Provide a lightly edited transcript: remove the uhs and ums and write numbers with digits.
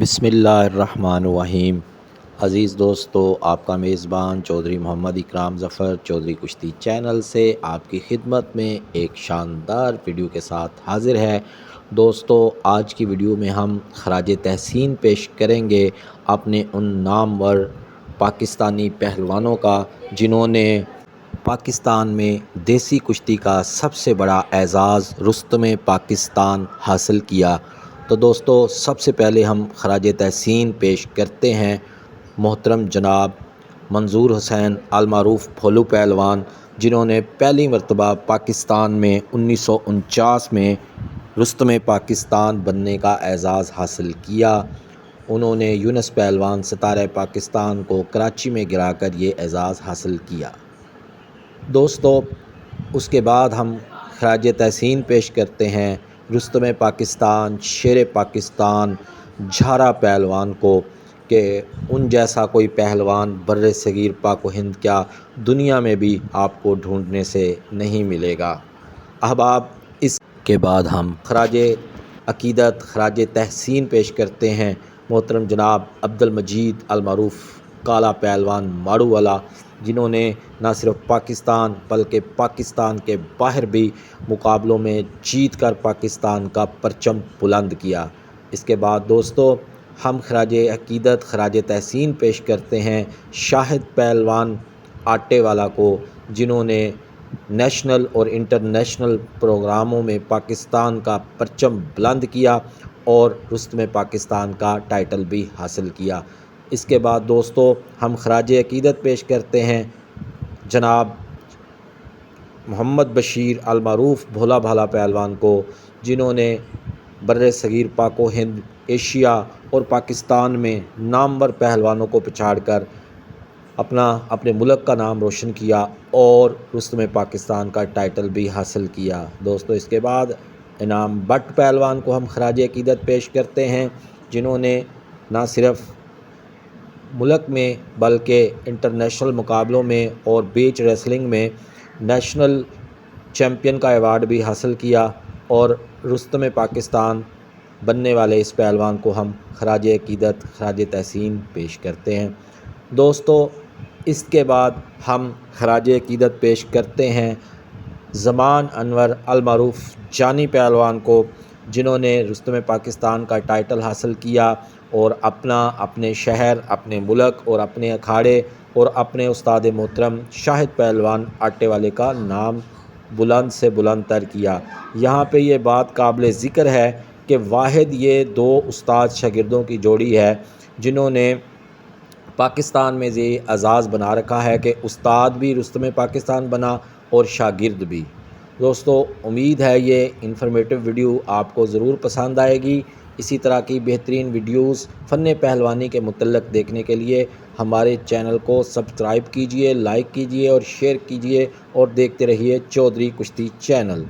بسم اللہ الرحمن الرحیم۔ عزیز دوستو، آپ کا میزبان چودھری محمد اکرام ظفر چودھری کشتی چینل سے آپ کی خدمت میں ایک شاندار ویڈیو کے ساتھ حاضر ہے۔ دوستو، آج کی ویڈیو میں ہم خراج تحسین پیش کریں گے اپنے ان نامور پاکستانی پہلوانوں کا جنہوں نے پاکستان میں دیسی کشتی کا سب سے بڑا اعزاز رستم پاکستان حاصل کیا۔ تو دوستو، سب سے پہلے ہم خراج تحسین پیش کرتے ہیں محترم جناب منظور حسین المعروف بھولو پہلوان، جنہوں نے پہلی مرتبہ پاکستان میں 1949 میں رستم پاکستان بننے کا اعزاز حاصل کیا۔ انہوں نے یونس پہلوان ستارہ پاکستان کو کراچی میں گرا کر یہ اعزاز حاصل کیا۔ دوستو، اس کے بعد ہم خراج تحسین پیش کرتے ہیں رستم پاکستان، شیر پاکستان جھارا پہلوان کو، کہ ان جیسا کوئی پہلوان بر صغیر پاک و ہند کیا دنیا میں بھی آپ کو ڈھونڈنے سے نہیں ملے گا۔ احباب، اس کے بعد ہم خراج عقیدت خراج تحسین پیش کرتے ہیں محترم جناب عبدالمجید المعروف کالا پہلوان ماڑو والا، جنہوں نے نہ صرف پاکستان بلکہ پاکستان کے باہر بھی مقابلوں میں جیت کر پاکستان کا پرچم بلند کیا۔ اس کے بعد دوستو، ہم خراج عقیدت خراج تحسین پیش کرتے ہیں شاہد پہلوان آٹے والا کو، جنہوں نے نیشنل اور انٹرنیشنل پروگراموں میں پاکستان کا پرچم بلند کیا اور رستم پاکستان کا ٹائٹل بھی حاصل کیا۔ اس کے بعد دوستو، ہم خراج عقیدت پیش کرتے ہیں جناب محمد بشیر المعروف بھولا بھالا پہلوان کو، جنہوں نے بر صغیر پاک و ہند، ایشیا اور پاکستان میں نامور پہلوانوں کو پچھاڑ کر اپنے ملک کا نام روشن کیا اور رستم پاکستان کا ٹائٹل بھی حاصل کیا۔ دوستو، اس کے بعد انعام بٹ پہلوان کو ہم خراج عقیدت پیش کرتے ہیں، جنہوں نے نہ صرف ملک میں بلکہ انٹرنیشنل مقابلوں میں اور بیچ ریسلنگ میں نیشنل چیمپئن کا ایوارڈ بھی حاصل کیا، اور رستم پاکستان بننے والے اس پہلوان کو ہم خراج عقیدت خراج تحسین پیش کرتے ہیں۔ دوستو، اس کے بعد ہم خراج عقیدت پیش کرتے ہیں زمان انور المعروف جانی پہلوان کو، جنہوں نے رستم پاکستان کا ٹائٹل حاصل کیا اور اپنے شہر، اپنے ملک اور اپنے اکھاڑے اور اپنے استاد محترم شاہد پہلوان آٹے والے کا نام بلند سے بلند تر کیا۔ یہاں پہ یہ بات قابل ذکر ہے کہ واحد یہ دو استاد شاگردوں کی جوڑی ہے جنہوں نے پاکستان میں یہ اعزاز بنا رکھا ہے کہ استاد بھی رستم پاکستان بنا اور شاگرد بھی۔ دوستو، امید ہے یہ انفارمیٹیو ویڈیو آپ کو ضرور پسند آئے گی۔ اسی طرح کی بہترین ویڈیوز فن پہلوانی کے متعلق دیکھنے کے لیے ہمارے چینل کو سبسکرائب کیجئے، لائک کیجئے اور شیئر کیجئے، اور دیکھتے رہیے چودھری کشتی چینل۔